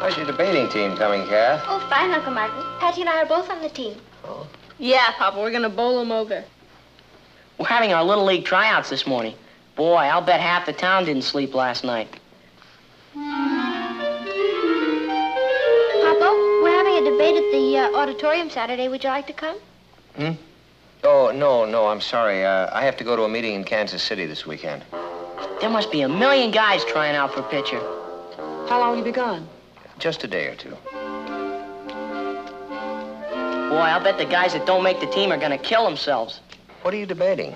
How's your debating team coming, Kath? Oh, fine, Uncle Martin. Patty and I are both on the team. Oh. Yeah, Papa, we're gonna bowl them over. We're having our Little League tryouts this morning. Boy, I'll bet half the town didn't sleep last night. Papa, we're having a debate at the auditorium Saturday. Would you like to come? Oh, no, I'm sorry. I have to go to a meeting in Kansas City this weekend. There must be 1 million guys trying out for pitcher. How long will you be gone? Just a day or two. Boy, I'll bet the guys that don't make the team are gonna kill themselves. What are you debating?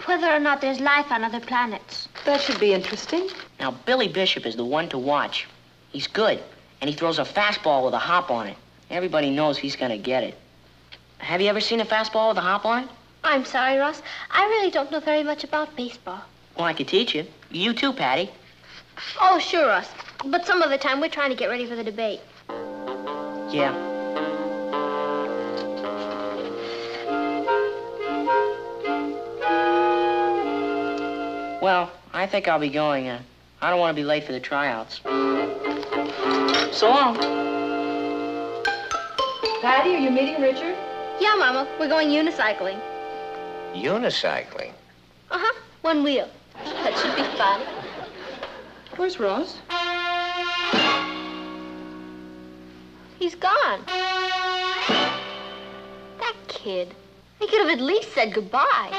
Whether or not there's life on other planets. That should be interesting. Now, Billy Bishop is the one to watch. He's good, and he throws a fastball with a hop on it. Everybody knows he's gonna get it. Have you ever seen a fastball with a hop on it? I'm sorry, Ross. I really don't know very much about baseball. Well, I could teach you. You too, Patty. Oh, sure, Ross. But some other time, we're trying to get ready for the debate. Yeah. Well, I think I'll be going. I don't want to be late for the tryouts. So long. Patty, are you meeting Richard? Yeah, Mama. We're going unicycling. Unicycling? Uh-huh. One wheel. That should be fun. Where's Ross? He's gone. That kid. He could have at least said goodbye.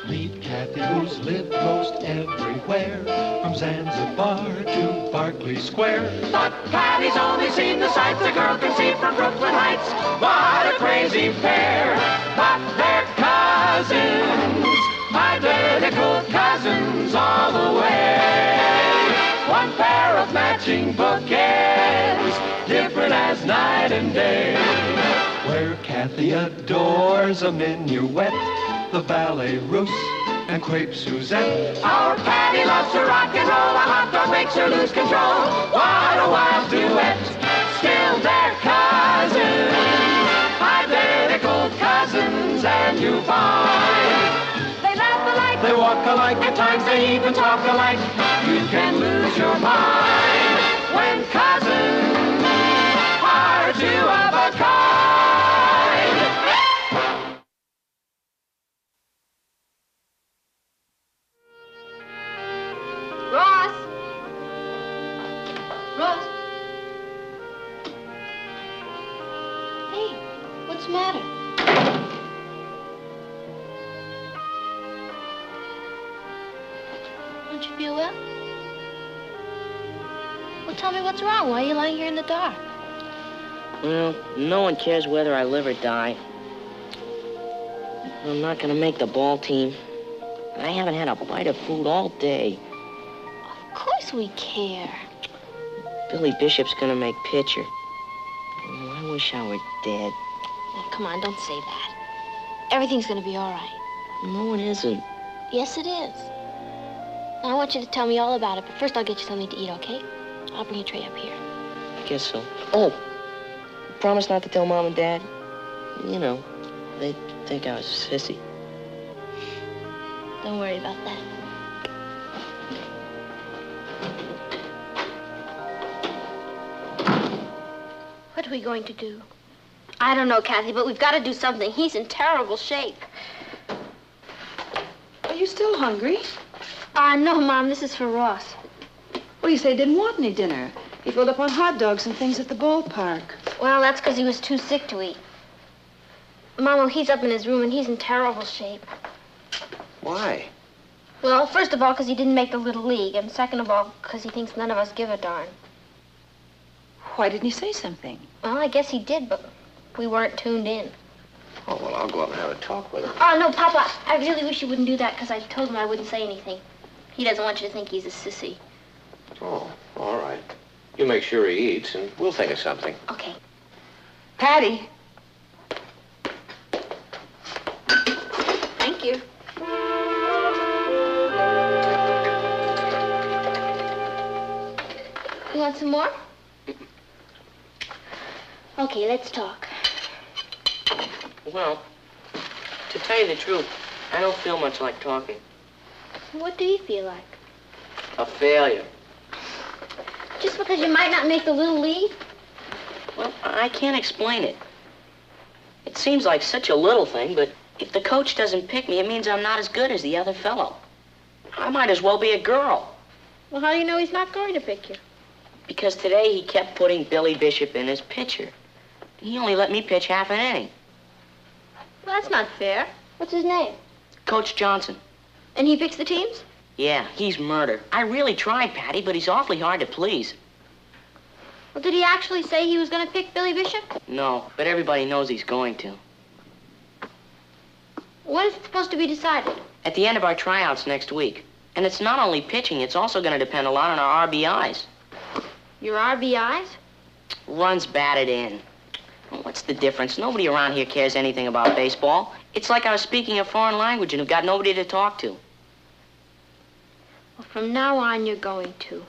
Meet Kathy, who's lived most everywhere, from Zanzibar to Berkeley Square. But Kathy's only seen the sights a girl can see from Brooklyn Heights. What a crazy pair! But they're cousins, identical cousins all the way. One pair of matching bookends, different as night and day. Where Kathy adores a minuet, the ballet russe, and crepe Suzette. Our Patty loves to rock and roll, a hot dog makes her lose control. What a wild duet, still they're cousins, identical cousins, and you find they laugh alike, they walk alike, at times they even talk alike. You can lose your mind when cousins are two of a kind. Ross! Ross! Hey, what's the matter? Don't you feel well? Well, tell me what's wrong. Why are you lying here in the dark? Well, no one cares whether I live or die. I'm not gonna make the ball team. I haven't had a bite of food all day. Of course we care. Billy Bishop's gonna make pitcher. Oh, I wish I were dead. Oh, come on, don't say that. Everything's gonna be all right. No, it isn't. Yes, it is. Now, I want you to tell me all about it, but first I'll get you something to eat, okay? I'll bring a tray up here. I guess so. Oh, promise not to tell Mom and Dad. You know, they'd think I was a sissy. Don't worry about that. What are we going to do? I don't know, Kathy, but we've got to do something. He's in terrible shape. Are you still hungry? No, Mom, this is for Ross. Well, you say he didn't want any dinner. He filled up on hot dogs and things at the ballpark. Well, that's because he was too sick to eat. Mama, he's up in his room and he's in terrible shape. Why? Well, first of all, because he didn't make the Little League, and second of all, because he thinks none of us give a darn. Why didn't he say something? Well, I guess he did, but we weren't tuned in. Oh, well, I'll go up and have a talk with him. Oh, no, Papa, I really wish you wouldn't do that, because I told him I wouldn't say anything. He doesn't want you to think he's a sissy. Oh, all right. You make sure he eats, and we'll think of something. Okay. Patty. Thank you. You want some more? Okay, let's talk. Well, to tell you the truth, I don't feel much like talking. What do you feel like? A failure. Just because you might not make the Little League? Well, I can't explain it. It seems like such a little thing, but if the coach doesn't pick me, it means I'm not as good as the other fellow. I might as well be a girl. Well, how do you know he's not going to pick you? Because today he kept putting Billy Bishop in as pitcher. He only let me pitch half an inning. Well, that's not fair. What's his name? Coach Johnson. And he picks the teams? Yeah, he's murder. I really tried, Patty, but he's awfully hard to please. Well, did he actually say he was going to pick Billy Bishop? No, but everybody knows he's going to. When is it supposed to be decided? At the end of our tryouts next week. And it's not only pitching, it's also going to depend a lot on our RBIs. Your RBIs? Runs batted in. Well, what's the difference? Nobody around here cares anything about baseball. It's like I was speaking a foreign language and have got nobody to talk to. Well, from now on, you're going to.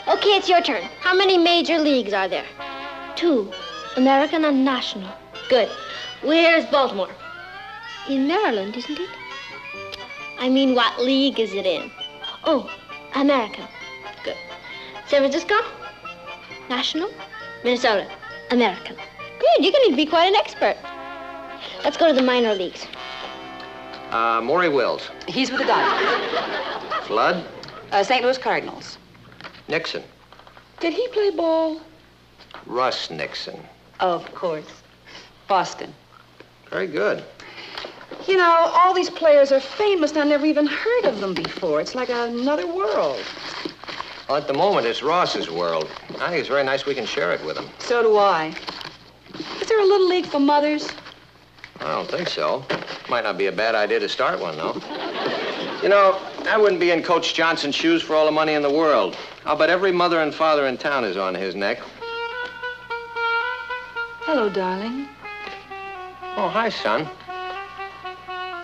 Okay, it's your turn. How many major leagues are there? 2. American and National. Good. Where's Baltimore? In Maryland, isn't it? I mean, what league is it in? Oh, American. Good. San Francisco? National? Minnesota? American. Good, you're going to be quite an expert. Let's go to the minor leagues. Maury Wills. He's with the Dodgers. Flood. St. Louis Cardinals. Nixon. Did he play ball? Russ Nixon. Of course. Boston. Very good. You know, all these players are famous, and I never even heard of them before. It's like another world. Well, at the moment, it's Ross's world. I think it's very nice we can share it with him. So do I. Is there a little league for mothers? I don't think so. Might not be a bad idea to start one, though. You know, I wouldn't be in Coach Johnson's shoes for all the money in the world. I'll bet every mother and father in town is on his neck. Hello, darling. Oh, hi, son.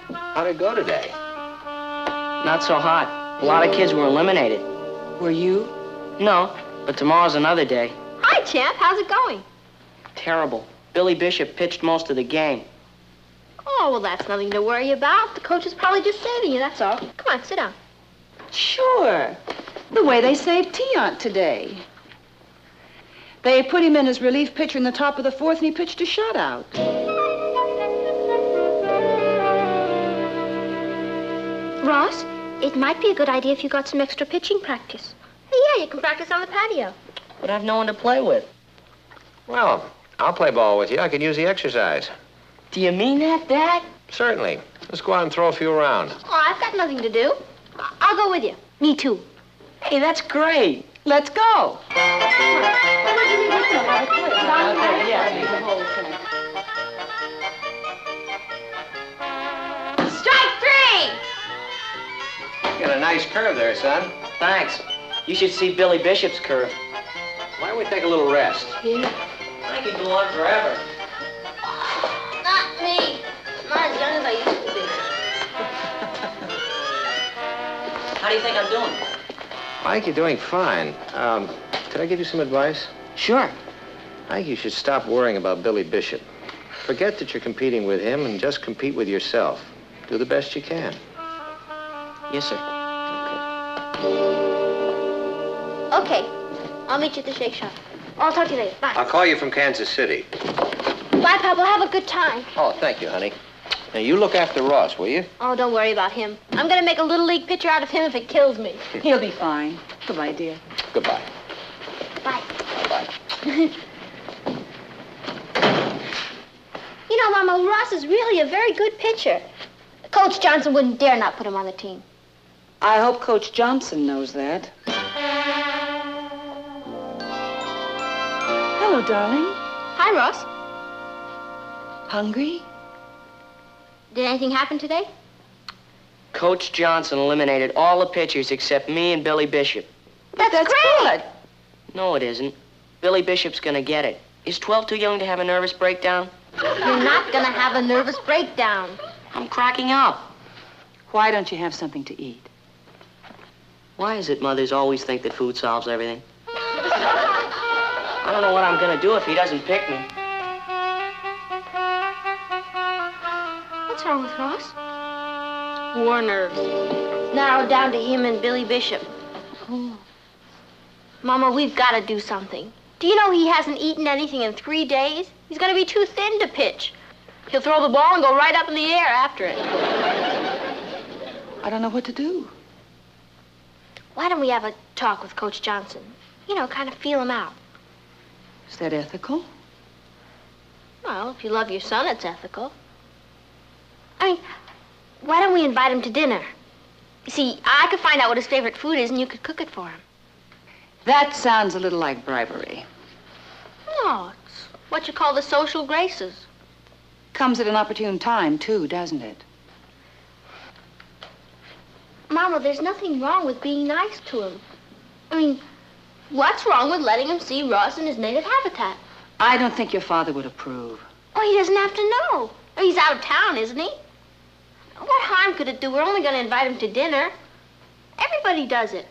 How'd it go today? Not so hot. A lot of kids were eliminated. Were you? No, but tomorrow's another day. Hi, champ. How's it going? Terrible. Billy Bishop pitched most of the game. Oh, well, that's nothing to worry about. The coach is probably just saving you, that's all. Come on, sit down. Sure. The way they saved Tiant today. They put him in as relief pitcher in the top of the 4th, and he pitched a shutout. Ross, it might be a good idea if you got some extra pitching practice. Hey, yeah, you can practice on the patio. But I've no one to play with. Well, I'll play ball with you. I could use the exercise. Do you mean that, Dad? Certainly. Let's go out and throw a few around. Oh, I've got nothing to do. I'll go with you. Me too. Hey, that's great. Let's go. Strike 3! You got a nice curve there, son. Thanks. You should see Billy Bishop's curve. Why don't we take a little rest? Yeah. I could go on forever. Not me. Not as young as I used to be. How do you think I'm doing? I think you're doing fine. Could I give you some advice? Sure. I think you should stop worrying about Billy Bishop. Forget that you're competing with him and just compete with yourself. Do the best you can. Yes, sir. Okay. I'll meet you at the Shake Shack. I'll talk to you later. Bye. I'll call you from Kansas City. Bye, Papa. Have a good time. Oh, thank you, honey. Now, you look after Ross, will you? Oh, don't worry about him. I'm going to make a Little League pitcher out of him if it kills me. He'll be fine. Goodbye, dear. Goodbye. Bye. Bye. You know, Mama, Ross is really a very good pitcher. Coach Johnson wouldn't dare not put him on the team. I hope Coach Johnson knows that. Hello, darling. Hi, Ross. Hungry? Did anything happen today? Coach Johnson eliminated all the pitchers except me and Billy Bishop. That's great. good. No, it isn't. Billy Bishop's gonna get it. Is 12 too young to have a nervous breakdown? You're not going to have a nervous breakdown. I'm cracking up. Why don't you have something to eat? Why is it mothers always think that food solves everything? I don't know what I'm gonna do if he doesn't pick me. War nerves. Narrowed down to him and Billy Bishop. Oh. Mama, we've got to do something. Do you know he hasn't eaten anything in 3 days? He's going to be too thin to pitch. He'll throw the ball and go right up in the air after it. I don't know what to do. Why don't we have a talk with Coach Johnson? You know, kind of feel him out. Is that ethical? Well, if you love your son, it's ethical. I mean, why don't we invite him to dinner? You see, I could find out what his favorite food is and you could cook it for him. That sounds a little like bribery. No, it's what you call the social graces. Comes at an opportune time, too, doesn't it? Mama, there's nothing wrong with being nice to him. I mean, what's wrong with letting him see Ross in his native habitat? I don't think your father would approve. Oh, he doesn't have to know. Oh, he's out of town, isn't he? What harm could it do? We're only going to invite him to dinner. Everybody does it.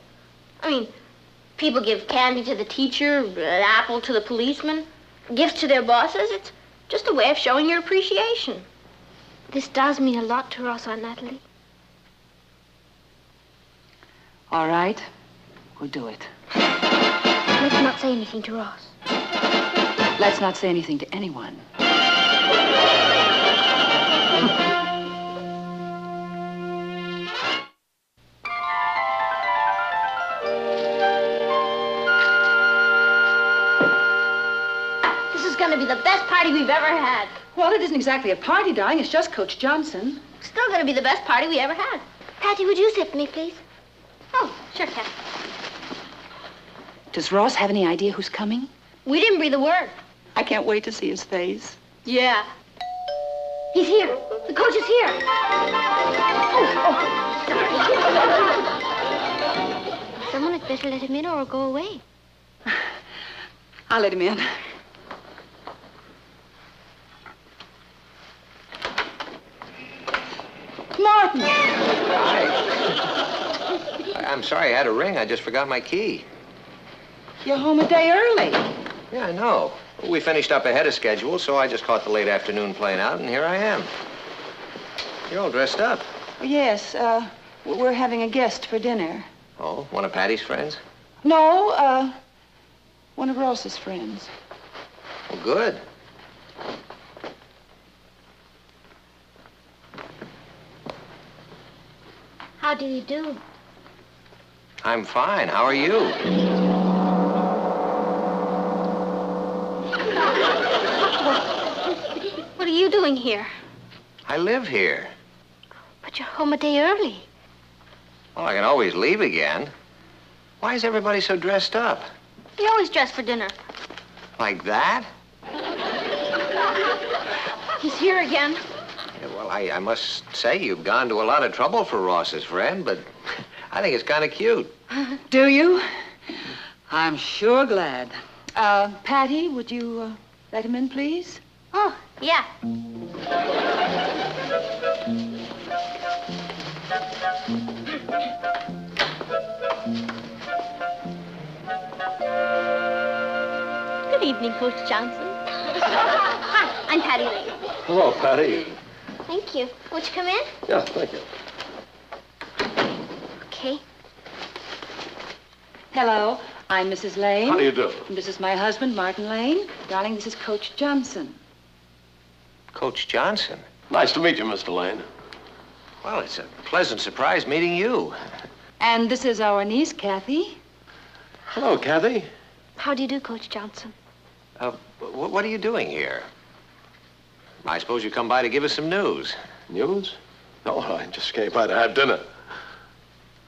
I mean, people give candy to the teacher, an apple to the policeman, gifts to their bosses. It's just a way of showing your appreciation. This does mean a lot to Ross, Aunt Natalie. All right, we'll do it. Let's not say anything to Ross. Let's not say anything to anyone. This is going to be the best party we've ever had. Well, it isn't exactly a party, darling. It's just Coach Johnson. Still going to be the best party we ever had. Patty, would you sit for me, please? Oh, sure, Cat. Does Ross have any idea who's coming? We didn't breathe a word. I can't wait to see his face. Yeah. He's here. The coach is here. Oh. Someone had better let him in or go away. I'll let him in. Martin! I'm sorry I had a ring. I just forgot my key. You're home a day early. Yeah, I know. We finished up ahead of schedule, so I just caught the late afternoon plane out, and here I am. You're all dressed up. Yes, we're having a guest for dinner. Oh, one of Patty's friends? No, one of Ross's friends. Well, good. How do you do? I'm fine. How are you? What are you doing here? I live here. But you're home a day early. Well, I can always leave again. Why is everybody so dressed up? You always dress for dinner. Like that? He's here again. Yeah, well, I must say you've gone to a lot of trouble for Ross's friend, but I think it's kind of cute. Do you? I'm sure glad. Patty, would you let him in, please? Oh, yeah. Good evening, Coach Johnson. Hi, I'm Patty Lane. Hello, Patty. Thank you. Won't you come in? Yeah, thank you. Okay. Hello, I'm Mrs. Lane. How do you do? And this is my husband, Martin Lane. Darling, this is Coach Johnson. Coach Johnson? Nice to meet you, Mr. Lane. Well, it's a pleasant surprise meeting you. And this is our niece, Kathy. Hello, Kathy. How do you do, Coach Johnson? What are you doing here? I suppose you come by to give us some news. News? No, I just came by to have dinner.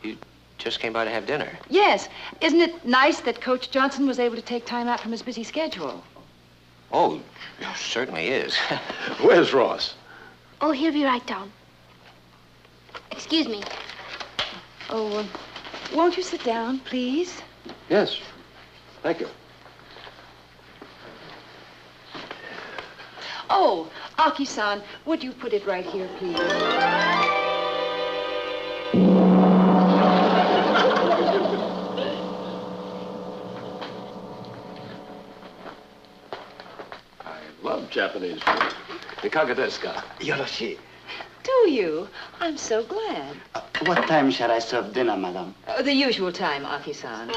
You just came by to have dinner? Yes. Isn't it nice that Coach Johnson was able to take time out from his busy schedule? Oh, certainly is. Where's Ross? Oh, he'll be right down. Excuse me. Oh, won't you sit down, please? Yes. Thank you. Oh, Aki-san, would you put it right here, please? I love Japanese food. Ikaga desu ka? Do you. I'm so glad. What time shall I serve dinner, madam? The usual time, Aki-san. On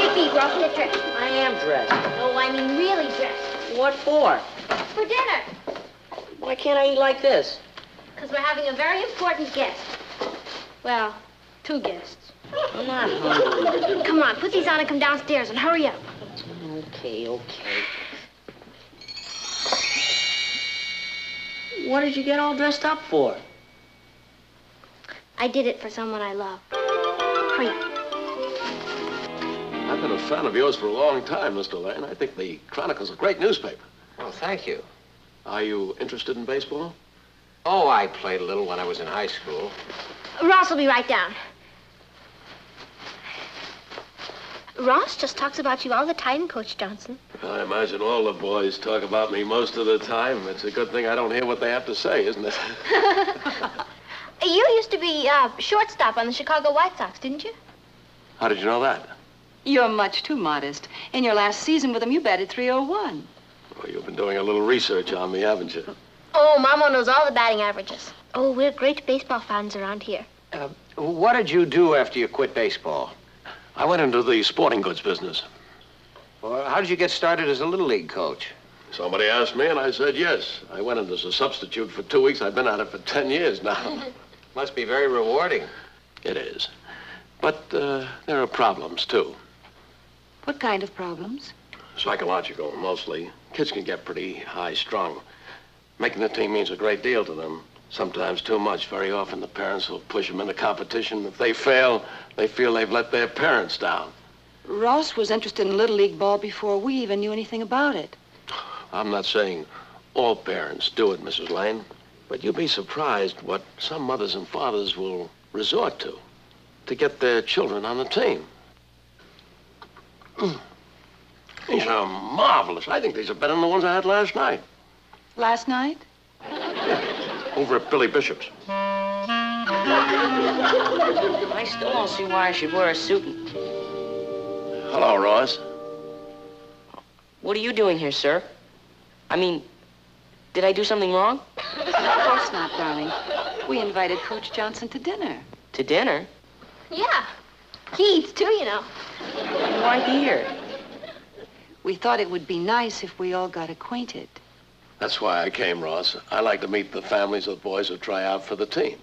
your feet, Ross. Get dressed. I am dressed. No, I mean really dressed. What for? For dinner. Why can't I eat like this? Because we're having a very important guest. Well, 2 guests. I'm not hungry. Come on, put these on and come downstairs and hurry up. Okay. What did you get all dressed up for? I did it for someone I love. Hurry up. I've been a fan of yours for a long time, Mr. Lane. I think the Chronicle's a great newspaper. Well, thank you. Are you interested in baseball? Oh, I played a little when I was in high school. Ross will be right down. Ross just talks about you all the time, Coach Johnson. I imagine all the boys talk about me most of the time. It's a good thing I don't hear what they have to say, isn't it? You used to be shortstop on the Chicago White Sox, didn't you? How did you know that? You're much too modest. In your last season with them, you batted .301. Well, you've been doing a little research on me, haven't you? Oh, Mama knows all the batting averages. Oh, we're great baseball fans around here. What did you do after you quit baseball? I went into the sporting goods business. Well, how did you get started as a Little League coach? Somebody asked me, and I said yes. I went in as a substitute for 2 weeks. I've been at it for 10 years now. Must be very rewarding. It is. But there are problems, too. What kind of problems? Psychological, mostly. Kids can get pretty high-strung. Making the team means a great deal to them. Sometimes too much. Very often the parents will push them into competition. If they fail, they feel they've let their parents down. Ross was interested in Little League ball before we even knew anything about it. I'm not saying all parents do it, Mrs. Lane, but you'd be surprised what some mothers and fathers will resort to get their children on the team. These are marvelous. I think these are better than the ones I had last night. Last night? Over at Billy Bishop's. I still don't see why I should wear a suit. Hello, Ross. What are you doing here, sir? I mean, did I do something wrong? Of course not, darling. We invited Coach Johnson to dinner. To dinner? Yeah. He eats too, you know. Why here? We thought it would be nice if we all got acquainted. That's why I came, Ross. I like to meet the families of the boys who try out for the team.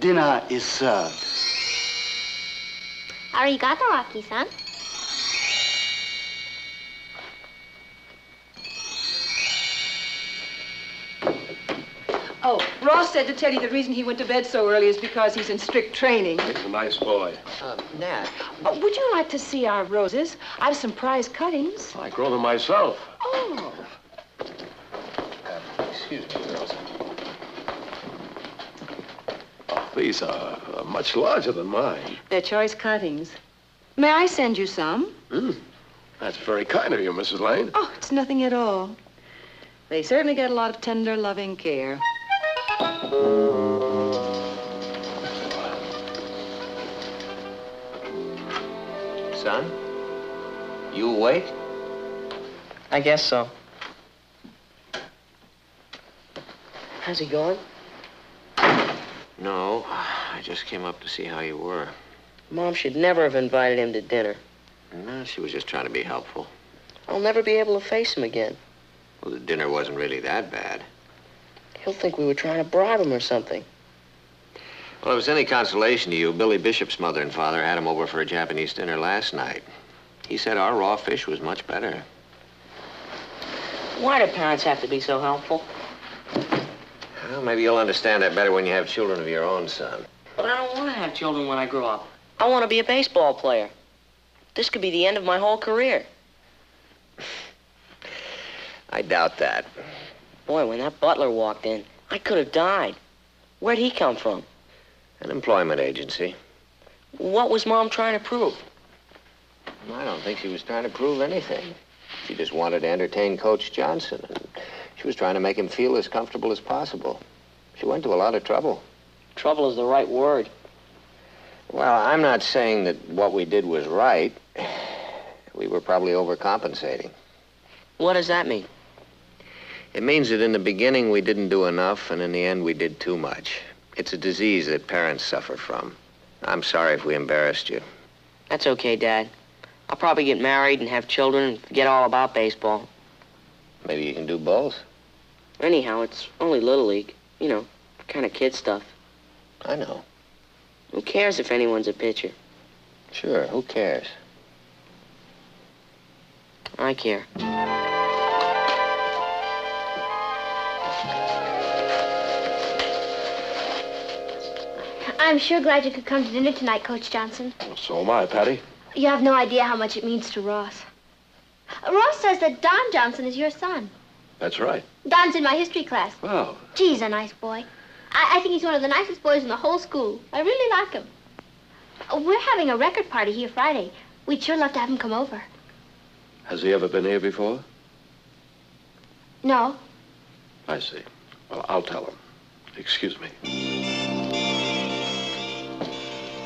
Dinner is served. Arigato, Aki-san. Oh, Ross said to tell you the reason he went to bed so early is because he's in strict training. He's a nice boy. Nat. Oh, would you like to see our roses? I've some prize cuttings. I grow them myself. Oh. Excuse me, girls. These are much larger than mine. They're choice cuttings. May I send you some? That's very kind of you, Mrs. Lane. Oh, it's nothing at all. They certainly get a lot of tender, loving care. Son, you awake? I guess so. How's he going? No, I just came up to see how you were. Mom should never have invited him to dinner. No, she was just trying to be helpful. I'll never be able to face him again. Well, the dinner wasn't really that bad. He'll think we were trying to bribe him or something. Well, if it's any consolation to you, Billy Bishop's mother and father had him over for a Japanese dinner last night. He said our raw fish was much better. Why do parents have to be so helpful? Well, maybe you'll understand that better when you have children of your own, son. But I don't want to have children when I grow up. I want to be a baseball player. This could be the end of my whole career. I doubt that. Boy, when that butler walked in, I could have died. Where'd he come from? An employment agency. What was Mom trying to prove? I don't think she was trying to prove anything. She just wanted to entertain Coach Johnson, and she was trying to make him feel as comfortable as possible. She went to a lot of trouble. Trouble is the right word. Well, I'm not saying that what we did was right. We were probably overcompensating. What does that mean? It means that in the beginning we didn't do enough, and in the end we did too much. It's a disease that parents suffer from. I'm sorry if we embarrassed you. That's okay, Dad. I'll probably get married and have children and forget all about baseball. Maybe you can do both. Anyhow, it's only Little League. You know, kind of kid stuff. I know. Who cares if anyone's a pitcher? Sure, who cares? I care. I'm sure glad you could come to dinner tonight, Coach Johnson. Well, so am I, Patty. You have no idea how much it means to Ross. Ross says that Don Johnson is your son. That's right. Don's in my history class. Wow. Gee, he's a nice boy. I think he's one of the nicest boys in the whole school. I really like him. We're having a record party here Friday. We'd sure love to have him come over. Has he ever been here before? No. I see. Well, I'll tell him. Excuse me.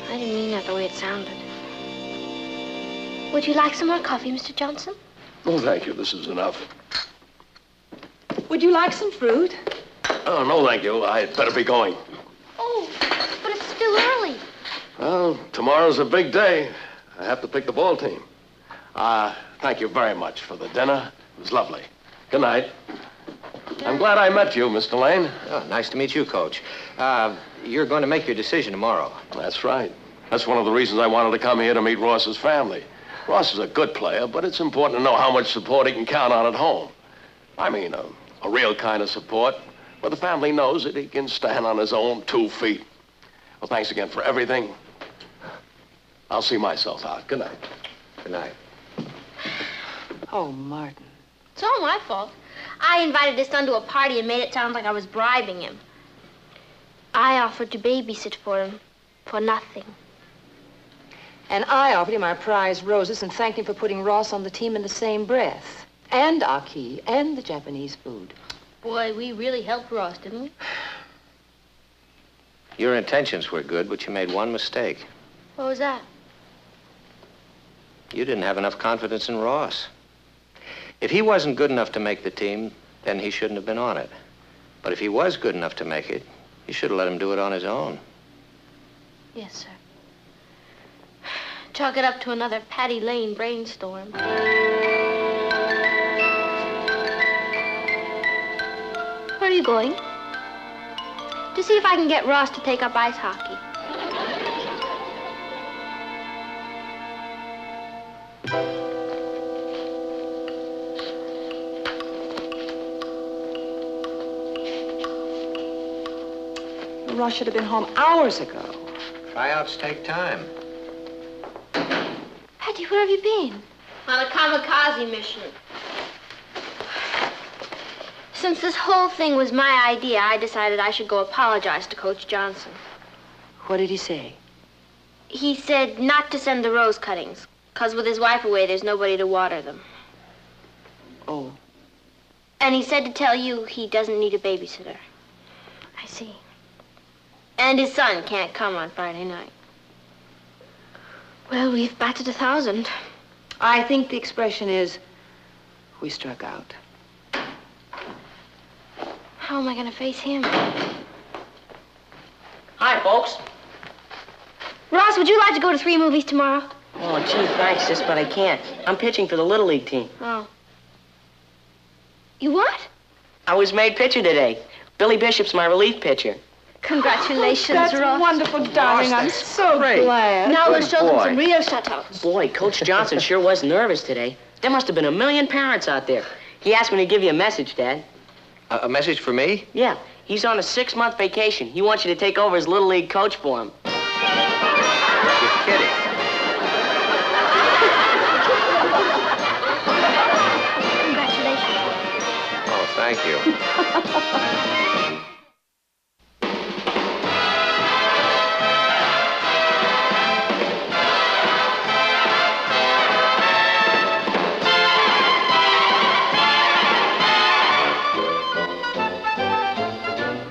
I didn't mean that the way it sounded. Would you like some more coffee, Mr. Johnson? Oh, thank you. This is enough. Would you like some fruit? Oh, no, thank you. I'd better be going. Oh, but it's still early. Well, tomorrow's a big day. I have to pick the ball team. Thank you very much for the dinner. It was lovely. Good night. I'm glad I met you, Mr. Lane. Oh, nice to meet you, Coach. You're going to make your decision tomorrow. That's right. That's one of the reasons I wanted to come here to meet Ross's family. Ross is a good player, but it's important to know how much support he can count on at home. I mean, a real kind of support where the family knows that he can stand on his own 2 feet. Well, thanks again for everything. I'll see myself out. Good night. Good night. Oh, Martin. It's all my fault. I invited his son to a party and made it sound like I was bribing him. I offered to babysit for him for nothing. And I offered him our prize roses and thanked him for putting Ross on the team in the same breath. And Aki, and the Japanese food. Boy, we really helped Ross, didn't we? Your intentions were good, but you made one mistake. What was that? You didn't have enough confidence in Ross. If he wasn't good enough to make the team, then he shouldn't have been on it. But if he was good enough to make it, you should have let him do it on his own. Yes, sir. Chalk it up to another Patty Lane brainstorm. Where are you going? To see if I can get Ross to take up ice hockey. Ross should have been home hours ago. Tryouts take time. Patty, where have you been? On a kamikaze mission. Since this whole thing was my idea, I decided I should go apologize to Coach Johnson. What did he say? He said not to send the rose cuttings, 'cause with his wife away, there's nobody to water them. Oh. And he said to tell you he doesn't need a babysitter. I see. And his son can't come on Friday night. Well, we've batted 1,000. I think the expression is, we struck out. How am I going to face him? Hi, folks. Ross, would you like to go to 3 movies tomorrow? Oh, gee, thanks, sis, but I can't. I'm pitching for the Little League team. Oh. You what? I was made pitcher today. Billy Bishop's my relief pitcher. Congratulations, That's Ross. wonderful, darling. I'm so glad. Now let's show them some real shutouts. Boy, Coach Johnson sure was nervous today. There must have been 1,000,000 parents out there. He asked me to give you a message, Dad. A message for me? Yeah, he's on a 6-month vacation. He wants you to take over as Little League coach for him. You're kidding. Congratulations. Oh, thank you.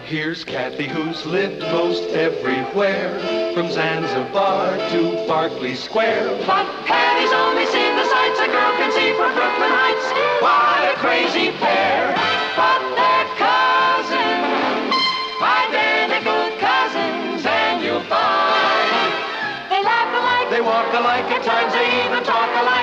Here's Kathy, who's lived most everywhere, from Zanzibar to Berkeley Square. But Patty's only seen the sights a girl can see from Brooklyn Heights. What a crazy pair! But walk alike, at times they even talk alike.